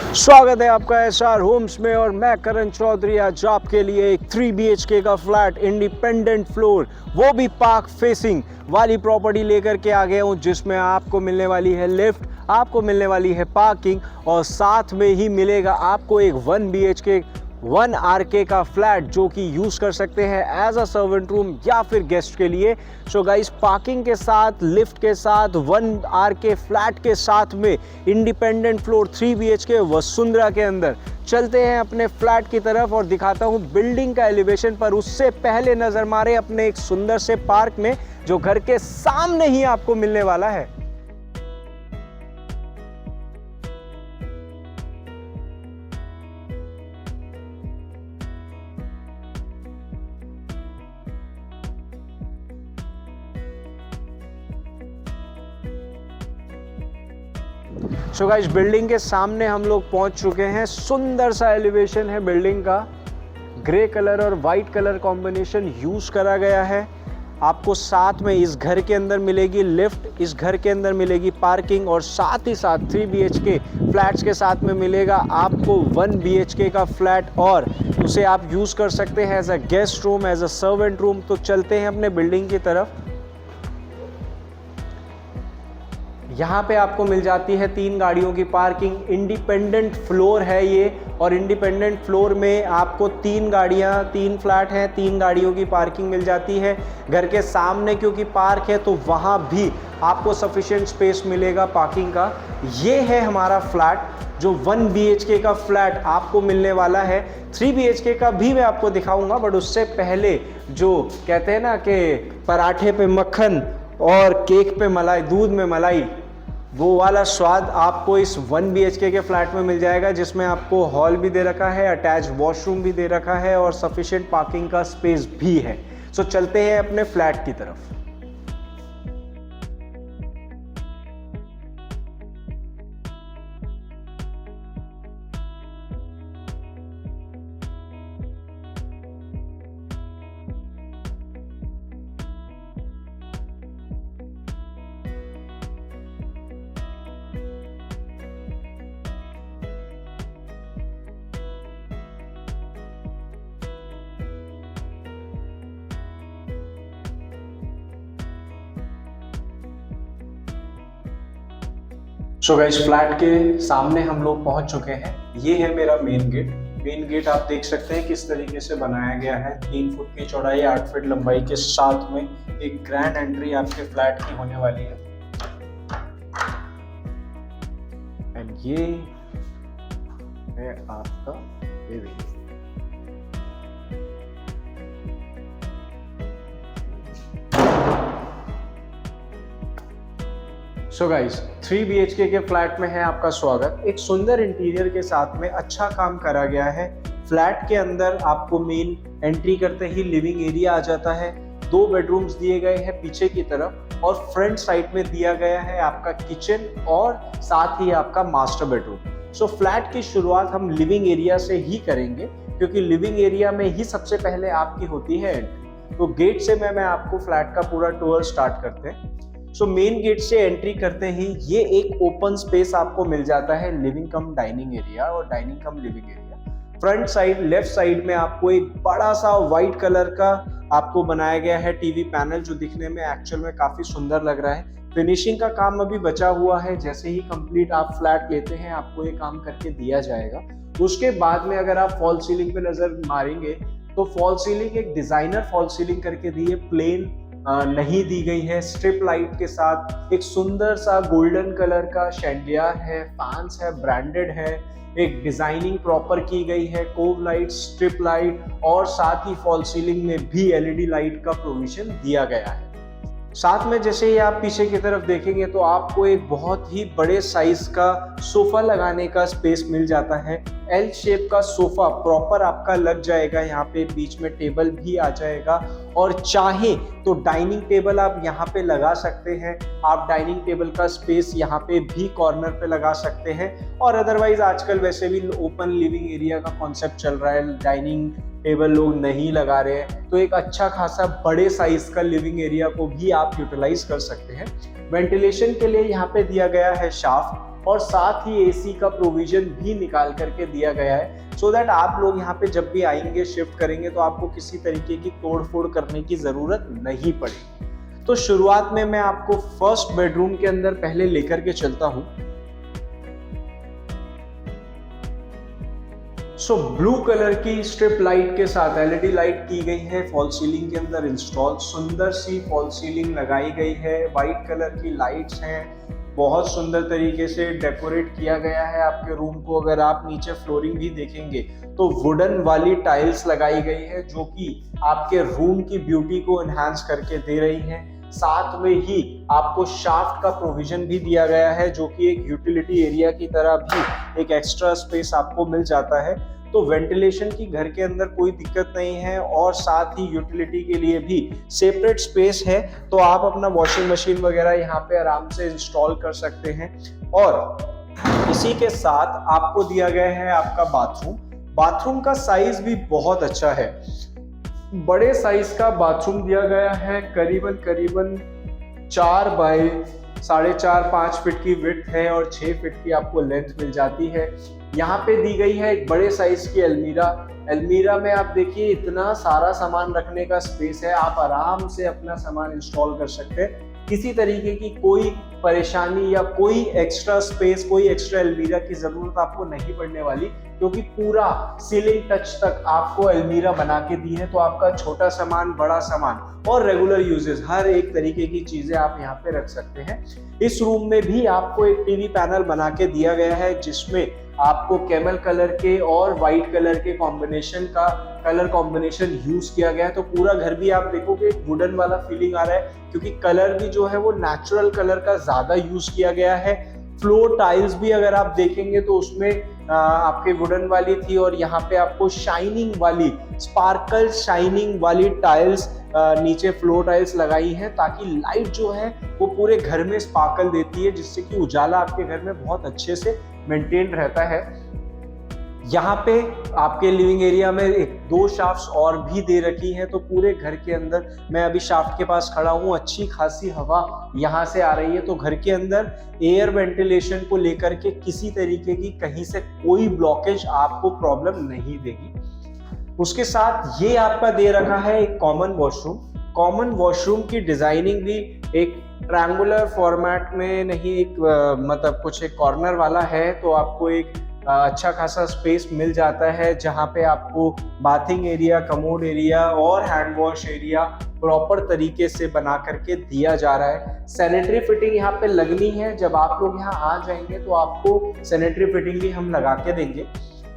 स्वागत है आपका एसआर होम्स में और मैं करण चौधरी आज आपके लिए एक 3 BHK का फ्लैट इंडिपेंडेंट फ्लोर वो भी पार्क फेसिंग वाली प्रॉपर्टी लेकर के आ गया हूँ, जिसमें आपको मिलने वाली है लिफ्ट, आपको मिलने वाली है पार्किंग और साथ में ही मिलेगा आपको एक 1 BHK 1 RK का फ्लैट जो कि यूज़ कर सकते हैं एज अ सर्वेंट रूम या फिर गेस्ट के लिए। सो गाइस, पार्किंग के साथ, लिफ्ट के साथ, 1 RK फ्लैट के साथ में इंडिपेंडेंट फ्लोर 3 BHK वसुंधरा के अंदर चलते हैं अपने फ्लैट की तरफ और दिखाता हूं बिल्डिंग का एलिवेशन। पर उससे पहले नज़र मारे अपने एक सुंदर से पार्क में जो घर के सामने ही आपको मिलने वाला है। सो गाइस, बिल्डिंग के सामने हम लोग पहुंच चुके हैं। सुंदर सा एलिवेशन है बिल्डिंग का, ग्रे कलर और वाइट कलर कॉम्बिनेशन यूज करा गया है। आपको साथ में इस घर के अंदर मिलेगी लिफ्ट, इस घर के अंदर मिलेगी पार्किंग और साथ ही साथ 3 BHK फ्लैट्स के साथ में मिलेगा आपको 1 BHK का फ्लैट और उसे आप यूज़ कर सकते हैं as a guest room, as a servant room. तो चलते हैं अपने बिल्डिंग की तरफ। यहाँ पे आपको मिल जाती है 3 गाड़ियों की पार्किंग। इंडिपेंडेंट फ्लोर है ये और इंडिपेंडेंट फ्लोर में आपको 3 गाड़ियाँ, 3 फ्लैट हैं, 3 गाड़ियों की पार्किंग मिल जाती है। घर के सामने क्योंकि पार्क है तो वहाँ भी आपको सफिशिएंट स्पेस मिलेगा पार्किंग का। ये है हमारा फ्लैट जो 1 BHK का फ्लैट आपको मिलने वाला है। 3 BHK का भी मैं आपको दिखाऊंगा, बट उससे पहले जो कहते हैं ना कि पराठे पे मक्खन और केक पे मलाई, दूध में मलाई, वो वाला स्वाद आपको इस 1 BHK के फ्लैट में मिल जाएगा, जिसमें आपको हॉल भी दे रखा है, अटैच वॉशरूम भी दे रखा है और सफिशिएंट पार्किंग का स्पेस भी है। सो चलते हैं अपने फ्लैट की तरफ। सो गाइस, फ्लैट के सामने हम लोग पहुंच चुके हैं। ये है मेरा मेन गेट। मेन गेट आप देख सकते हैं किस तरीके से बनाया गया है। 3 फुट की चौड़ाई, 8 फीट लंबाई के साथ में एक ग्रैंड एंट्री आपके फ्लैट की होने वाली है। एंड ये है आपका लिविंग। सो गाइस, 3 BHK के फ्लैट में है आपका स्वागत। एक सुंदर इंटीरियर के साथ में अच्छा काम करा गया है। फ्लैट के अंदर आपको मेन एंट्री करते ही लिविंग एरिया आ जाता है। 2 बेडरूम्स दिए गए हैं पीछे की तरफ और फ्रंट साइड में दिया गया है आपका किचन और साथ ही आपका मास्टर बेडरूम। सो फ्लैट की शुरुआत हम लिविंग एरिया से ही करेंगे क्योंकि लिविंग एरिया में ही सबसे पहले आपकी होती है एंट्री। तो गेट से मैं आपको फ्लैट का पूरा टूर स्टार्ट करते हैं। सो मेन गेट से एंट्री करते ही ये एक ओपन स्पेस आपको मिल जाता है, लिविंग कम डाइनिंग एरिया और dining cum living area. Front side left side में आपको एक बड़ा सा व्हाइट कलर का आपको बनाया गया है टीवी पैनल, जो दिखने में एक्चुअल में काफी सुंदर लग रहा है। फिनिशिंग का काम अभी बचा हुआ है, जैसे ही कंप्लीट आप फ्लैट लेते हैं आपको ये काम करके दिया जाएगा। उसके बाद में अगर आप फॉल सीलिंग पे नजर मारेंगे तो फॉल सीलिंग एक डिजाइनर फॉल सीलिंग करके दी है, प्लेन नहीं दी गई है। स्ट्रिप लाइट के साथ एक सुंदर सा गोल्डन कलर का शैंडिलियर है, फैंस है, ब्रांडेड है, एक डिजाइनिंग प्रॉपर की गई है, कोव लाइट, स्ट्रिप लाइट और साथ ही फॉल सीलिंग में भी LED लाइट का प्रोविजन दिया गया है। साथ में जैसे ही आप पीछे की तरफ देखेंगे तो आपको एक बहुत ही बड़े साइज का सोफा लगाने का स्पेस मिल जाता है। L शेप का सोफा प्रॉपर आपका लग जाएगा, यहाँ पे बीच में टेबल भी आ जाएगा और चाहे तो डाइनिंग टेबल आप यहाँ पे लगा सकते हैं। आप डाइनिंग टेबल का स्पेस यहाँ पे भी कॉर्नर पे लगा सकते हैं और अदरवाइज आजकल वैसे भी ओपन लिविंग एरिया का कॉन्सेप्ट चल रहा है, डाइनिंग टेबल लोग नहीं लगा रहे हैं, तो एक अच्छा खासा बड़े साइज का लिविंग एरिया को भी आप यूटिलाइज कर सकते हैं। वेंटिलेशन के लिए यहाँ पे दिया गया है शाफ्ट, और साथ ही एसी का प्रोविजन भी निकाल करके दिया गया है, सो दैट आप लोग यहाँ पे जब भी आएंगे, शिफ्ट करेंगे, तो आपको किसी तरीके की तोड़-फोड़ करने की जरूरत नहीं पड़ेगी। तो शुरुआत में मैं आपको फर्स्ट बेडरूम के अंदर पहले लेकर के चलता हूँ। सो ब्लू कलर की स्ट्रिप लाइट के साथ एलईडी लाइट की गई है फॉल सीलिंग के अंदर इंस्टॉल। सुंदर सी फॉल सीलिंग लगाई गई है, वाइट कलर की लाइट्स हैं, बहुत सुंदर तरीके से डेकोरेट किया गया है आपके रूम को। अगर आप नीचे फ्लोरिंग भी देखेंगे तो वुडन वाली टाइल्स लगाई गई है, जो कि आपके रूम की ब्यूटी को एनहांस करके दे रही हैं। साथ में ही आपको शाफ्ट का प्रोविजन भी दिया गया है, जो कि एक यूटिलिटी एरिया की तरह भी एक एक्स्ट्रा स्पेस आपको मिल जाता है। तो वेंटिलेशन की घर के अंदर कोई दिक्कत नहीं है, और साथ ही यूटिलिटी के लिए भी सेपरेट स्पेस है, तो आप अपना वॉशिंग मशीन वगैरह यहाँ पे आराम से इंस्टॉल कर सकते हैं। और इसी के साथ आपको दिया गया है आपका बाथरूम। बाथरूम का साइज भी बहुत अच्छा है, बड़े साइज का बाथरूम दिया गया है, करीबन 4 बाय 4.5-5 फीट की विड्थ है और 6 फीट की आपको लेंथ मिल जाती है। यहाँ पे दी गई है एक बड़े साइज की अलमीरा में आप देखिए इतना सारा सामान रखने का स्पेस है, आप आराम से अपना सामान इंस्टॉल कर सकते हैं। किसी तरीके की कोई परेशानी या कोई एक्स्ट्रा स्पेस, कोई एक्स्ट्रा अलमीरा की जरूरत आपको नहीं पड़ने वाली, क्योंकि पूरा सीलिंग टच तक आपको अलमीरा बना के दी है। तो आपका छोटा सामान, बड़ा सामान और रेगुलर यूजेस हर एक तरीके की चीजें आप यहाँ पे रख सकते हैं। इस रूम में भी आपको एक टीवी पैनल बना के दिया गया है, जिसमें आपको कैमल कलर के और व्हाइट कलर के कॉम्बिनेशन का कलर कॉम्बिनेशन यूज किया गया है। तो पूरा घर भी आप देखोगे वुडन वाला फीलिंग आ रहा है, क्योंकि कलर भी जो है वो नेचुरल कलर का ज्यादा यूज किया गया है। फ्लोर टाइल्स भी अगर आप देखेंगे तो उसमें आपके वुडन वाली थी, और यहाँ पे आपको शाइनिंग वाली, स्पार्कल शाइनिंग वाली टाइल्स नीचे फ्लोर टाइल्स लगाई हैं, ताकि लाइट जो है वो पूरे घर में स्पार्कल देती है, जिससे कि उजाला आपके घर में बहुत अच्छे से मेंटेन रहता है। यहाँ पे आपके लिविंग एरिया में 2 शाफ्ट्स और भी दे रखी हैं, तो पूरे घर के अंदर, मैं अभी शाफ्ट के पास खड़ा हूँ, अच्छी खासी हवा यहाँ से आ रही है। तो घर के अंदर एयर वेंटिलेशन को लेकर के किसी तरीके की कहीं से कोई ब्लॉकेज आपको प्रॉब्लम नहीं देगी। उसके साथ ये आपका दे रखा है एक कॉमन वॉशरूम की डिजाइनिंग भी एक ट्रायंगुलर फॉर्मेट में नहीं, एक मतलब कुछ एक कॉर्नर वाला है, तो आपको एक अच्छा खासा स्पेस मिल जाता है, जहाँ पे आपको बाथिंग एरिया, कमोड एरिया और हैंड वॉश एरिया प्रॉपर तरीके से बना करके दिया जा रहा है। सैनिटरी फिटिंग यहाँ पे लगनी है, जब आप लोग यहाँ आ जाएंगे तो आपको सैनिटरी फिटिंग भी हम लगा के देंगे।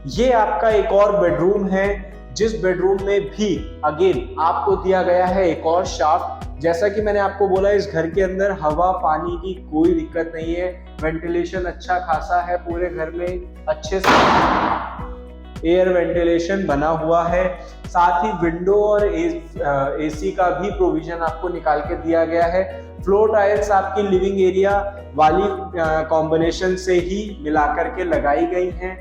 ये आपका एक और बेडरूम है, जिस बेडरूम में भी अगेन आपको दिया गया है एक और शाफ्ट। जैसा कि मैंने आपको बोला, इस घर के अंदर हवा पानी की कोई दिक्कत नहीं है, वेंटिलेशन अच्छा खासा है, पूरे घर में अच्छे से एयर वेंटिलेशन बना हुआ है। साथ ही विंडो और एसी का भी प्रोविजन आपको निकाल के दिया गया है। फ्लोर टाइल्स आपकी लिविंग एरिया वाली कॉम्बिनेशन से ही मिलाकर के लगाई गई हैं।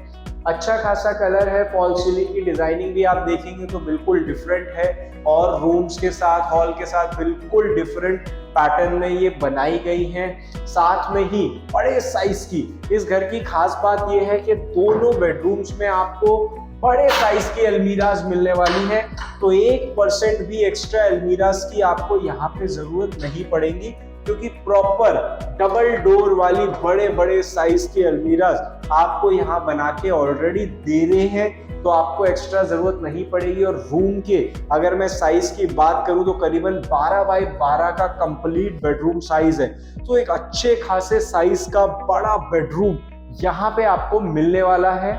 अच्छा खासा कलर है, फॉल सीलिंग की डिजाइनिंग भी आप देखेंगे तो बिल्कुल डिफरेंट है, और रूम्स के साथ, हॉल के साथ बिल्कुल डिफरेंट पैटर्न में ये बनाई गई हैं। साथ में ही बड़े साइज की, इस घर की खास बात ये है कि दोनों बेडरूम्स में आपको बड़े साइज की अलमीराज मिलने वाली है, तो 1% भी एक्स्ट्रा अलमीराज की आपको यहाँ पे जरूरत नहीं पड़ेगी, क्योंकि प्रॉपर डबल डोर वाली बड़े बड़े साइज की अलमीराज आपको यहाँ बना के ऑलरेडी दे रहे हैं, तो आपको एक्स्ट्रा जरूरत नहीं पड़ेगी। और रूम के अगर मैं साइज की बात करूं तो करीबन 12 बाय 12 का कंप्लीट बेडरूम साइज है, तो एक अच्छे खासे साइज का बड़ा बेडरूम यहाँ पे आपको मिलने वाला है।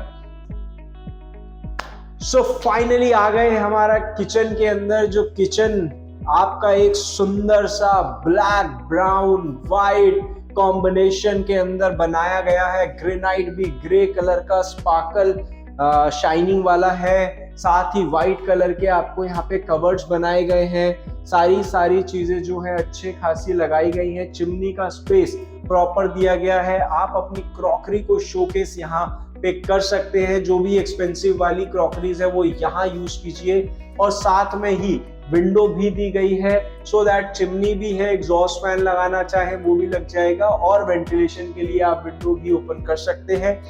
सो फाइनली आ गए हमारा किचन के अंदर। जो किचन आपका एक सुंदर सा ब्लैक ब्राउन वाइट कॉम्बिनेशन के अंदर बनाया गया है। ग्रेनाइट भी ग्रे कलर का स्पार्कल शाइनिंग वाला है, साथ ही व्हाइट कलर के आपको यहाँ पे कवर्ड्स बनाए गए हैं। सारी चीजें जो है अच्छे खासी लगाई गई हैं। चिमनी का स्पेस प्रॉपर दिया गया है। आप अपनी क्रॉकरी को शोकेस यहाँ पे कर सकते हैं, जो भी एक्सपेंसिव वाली क्रॉकरीज है वो यहाँ यूज कीजिए। और साथ में ही विंडो भी दी गई है, सो दैट चिमनी भी है, एग्जॉस्ट फैन लगाना चाहे वो भी लग जाएगा और वेंटिलेशन के लिए आप विंडो भी ओपन कर सकते हैं।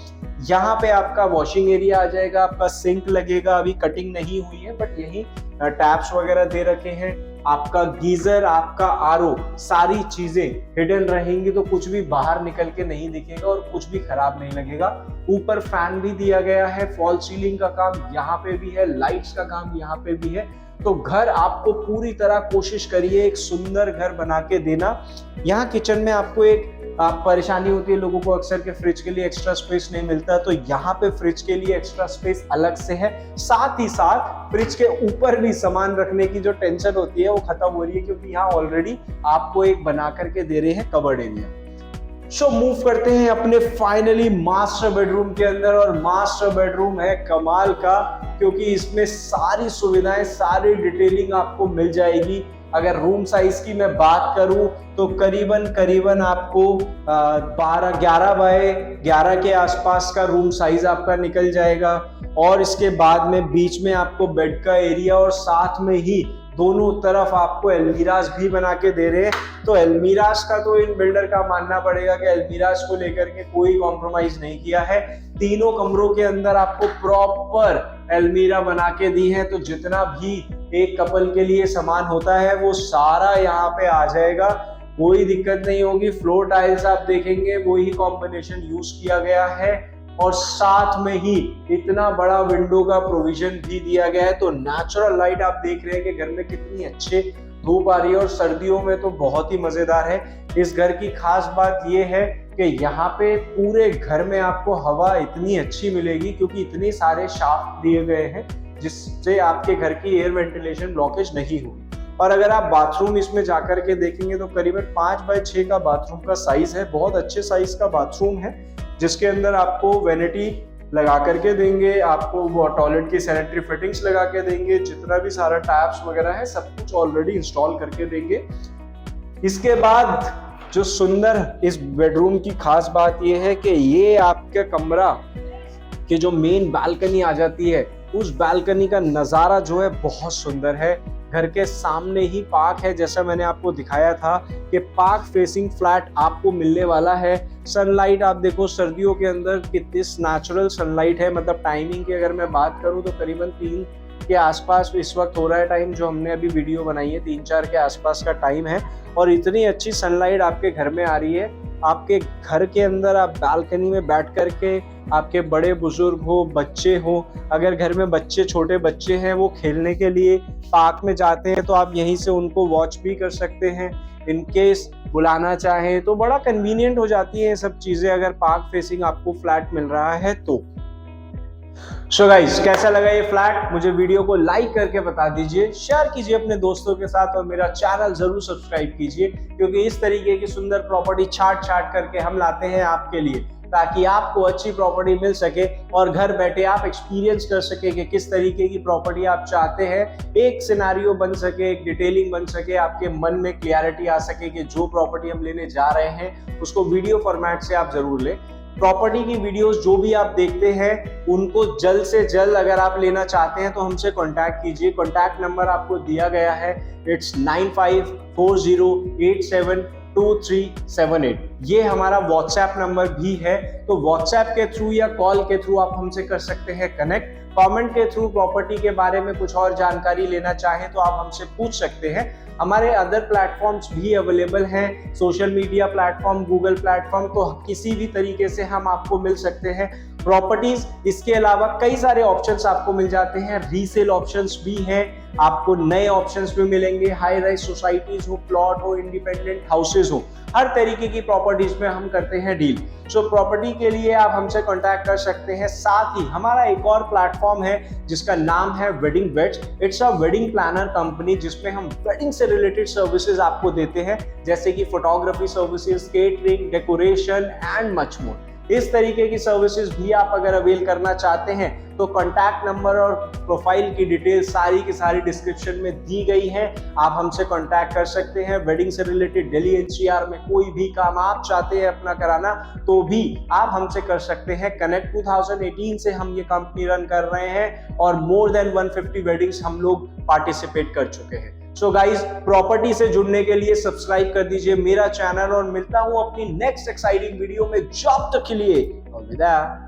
यहाँ पे आपका वॉशिंग एरिया आ जाएगा, आपका सिंक लगेगा, अभी कटिंग नहीं हुई है बट यही टैप्स वगैरह दे रखे हैं। आपका गीजर, आपका आरओ, सारी चीजें हिडन रहेंगी तो कुछ भी बाहर निकल के नहीं दिखेगा और कुछ भी खराब नहीं लगेगा। ऊपर फैन भी दिया गया है, फॉल सीलिंग का काम यहाँ पे भी है, लाइट्स का काम यहाँ पे भी है। तो घर आपको पूरी तरह कोशिश करिए एक सुंदर घर बना के देना। यहाँ किचन में आपको एक परेशानी होती है लोगों को अक्सर के फ्रिज के लिए एक्स्ट्रा स्पेस नहीं मिलता, तो यहाँ पे फ्रिज के लिए एक्स्ट्रा स्पेस अलग से है। साथ ही साथ फ्रिज के ऊपर भी सामान रखने की जो टेंशन होती है वो खत्म हो रही है, क्योंकि यहाँ ऑलरेडी आपको एक बना करके दे रहे हैं कबर्ड एरिया। सो मूव करते हैं अपने फाइनली मास्टर बेडरूम के अंदर, और मास्टर बेडरूम है कमाल का, क्योंकि इसमें सारी सुविधाएं, सारी डिटेलिंग आपको मिल जाएगी। अगर रूम साइज की मैं बात करूं तो करीबन आपको 11 बाय 11 के आसपास का रूम साइज आपका निकल जाएगा। और इसके बाद में बीच में आपको बेड का एरिया और साथ में ही दोनों तरफ आपको एल्मीराज भी बना के दे रहे हैं। तो एल्मीराज का तो इन बिल्डर का मानना पड़ेगा कि एल्मीराज को लेकर के कोई कॉम्प्रोमाइज नहीं किया है। तीनों कमरों के अंदर आपको प्रॉपर एल्मीरा बना के दी है, तो जितना भी एक कपल के लिए सामान होता है वो सारा यहाँ पे आ जाएगा, कोई दिक्कत नहीं होगी। फ्लोर टाइल्स आप देखेंगे वही कॉम्बिनेशन यूज किया गया है, और साथ में ही इतना बड़ा विंडो का प्रोविजन भी दिया गया है। तो नेचुरल लाइट आप देख रहे हैं कि घर में कितनी अच्छे धूप आ रही है, और सर्दियों में तो बहुत ही मजेदार है। इस घर की खास बात यह है कि यहाँ पे पूरे घर में आपको हवा इतनी अच्छी मिलेगी, क्योंकि इतने सारे शाफ्ट दिए गए हैं जिससे आपके घर की एयर वेंटिलेशन ब्लॉकेज नहीं होगी। और अगर आप बाथरूम इसमें जाकर के देखेंगे तो करीबन 5 बाय 6 का बाथरूम का साइज है, बहुत अच्छे साइज का बाथरूम है, जिसके अंदर आपको वैनिटी लगा करके देंगे, आपको वो टॉयलेट की सैनिटरी फिटिंग्स लगा के देंगे, जितना भी सारा टैप्स वगैरह है सब कुछ ऑलरेडी इंस्टॉल करके देंगे। इसके बाद जो सुंदर इस बेडरूम की खास बात यह है कि ये आपके कमरा की जो मेन बालकनी आ जाती है, उस बालकनी का नज़ारा जो है बहुत सुंदर है। घर के सामने ही पार्क है, जैसा मैंने आपको दिखाया था कि पार्क फेसिंग फ्लैट आपको मिलने वाला है। सनलाइट आप देखो सर्दियों के अंदर कितनी नेचुरल सनलाइट है, मतलब टाइमिंग की अगर मैं बात करूं तो करीबन 3 के आसपास इस वक्त हो रहा है टाइम, जो हमने अभी वीडियो बनाई है 3-4 के आसपास का टाइम है, और इतनी अच्छी सनलाइट आपके घर में आ रही है। आपके घर के अंदर आप बालकनी में बैठ करके आपके बड़े बुजुर्ग हो, बच्चे हो, अगर घर में बच्चे, छोटे बच्चे हैं, वो खेलने के लिए पार्क में जाते हैं तो आप यहीं से उनको वॉच भी कर सकते हैं। इन केस बुलाना चाहें तो बड़ा कन्वीनियंट हो जाती है ये सब चीजें, अगर पार्क फेसिंग आपको फ्लैट मिल रहा है तो। सो गाइस, कैसा लगा ये फ्लैट? मुझे वीडियो को लाइक करके बता दीजिए, शेयर कीजिए अपने दोस्तों के साथ, और मेरा चैनल जरूर सब्सक्राइब कीजिए, क्योंकि इस तरीके की सुंदर प्रॉपर्टी छाट करके हम लाते हैं आपके लिए, ताकि आपको अच्छी प्रॉपर्टी मिल सके और घर बैठे आप एक्सपीरियंस कर सके कि किस तरीके की प्रॉपर्टी आप चाहते हैं। एक सिनेरियो बन सके, एक डिटेलिंग बन सके, आपके मन में क्लियरिटी आ सके कि जो प्रॉपर्टी हम लेने जा रहे हैं उसको वीडियो फॉर्मेट से आप जरूर लें। प्रॉपर्टी की वीडियोस जो भी आप देखते हैं उनको जल्द से जल्द अगर आप लेना चाहते हैं तो हमसे कांटेक्ट कीजिए। कांटेक्ट नंबर आपको दिया गया है, इट्स 9540872378। ये हमारा व्हाट्सएप नंबर भी है, तो व्हाट्सएप के थ्रू या कॉल के थ्रू आप हमसे कर सकते हैं कनेक्ट। कमेंट के थ्रू प्रॉपर्टी के बारे में कुछ और जानकारी लेना चाहें तो आप हमसे पूछ सकते हैं। हमारे अदर प्लेटफॉर्म्स भी अवेलेबल हैं, social media platform, Google platform, तो किसी भी तरीके से हम आपको मिल सकते हैं प्रॉपर्टीज। इसके अलावा कई सारे ऑप्शंस आपको मिल जाते हैं, रीसेल ऑप्शंस भी हैं, आपको नए ऑप्शंस भी मिलेंगे, हाई राइज सोसाइटीज हो, प्लॉट हो, इंडिपेंडेंट हाउसेज हो, हर तरीके की प्रॉपर्टीज में हम करते हैं डील। सो प्रॉपर्टी के लिए आप हमसे कांटेक्ट कर सकते हैं। साथ ही हमारा एक और प्लेटफॉर्म है जिसका नाम है wedding weds. It's a wedding planner company, जिसमें हम वेडिंग से रिलेटेड सर्विसेज आपको देते हैं, जैसे कि photography services, catering, decoration and much more. इस तरीके की सर्विसेज भी आप अगर अवेल करना चाहते हैं तो कॉन्टैक्ट नंबर और प्रोफाइल की डिटेल सारी की सारी डिस्क्रिप्शन में दी गई है, आप हमसे कॉन्टैक्ट कर सकते हैं। वेडिंग से रिलेटेड दिल्ली एनसीआर में कोई भी काम आप चाहते हैं अपना कराना तो भी आप हमसे कर सकते हैं। कनेक्ट 2018 से हम ये कंपनी रन कर रहे हैं और मोर देन 150 वेडिंग्स हम लोग पार्टिसिपेट कर चुके हैं। सो गाइज, प्रॉपर्टी से जुड़ने के लिए सब्सक्राइब कर दीजिए मेरा चैनल और मिलता हूं अपनी नेक्स्ट एक्साइटिंग वीडियो में। जब तक के लिए अलविदा।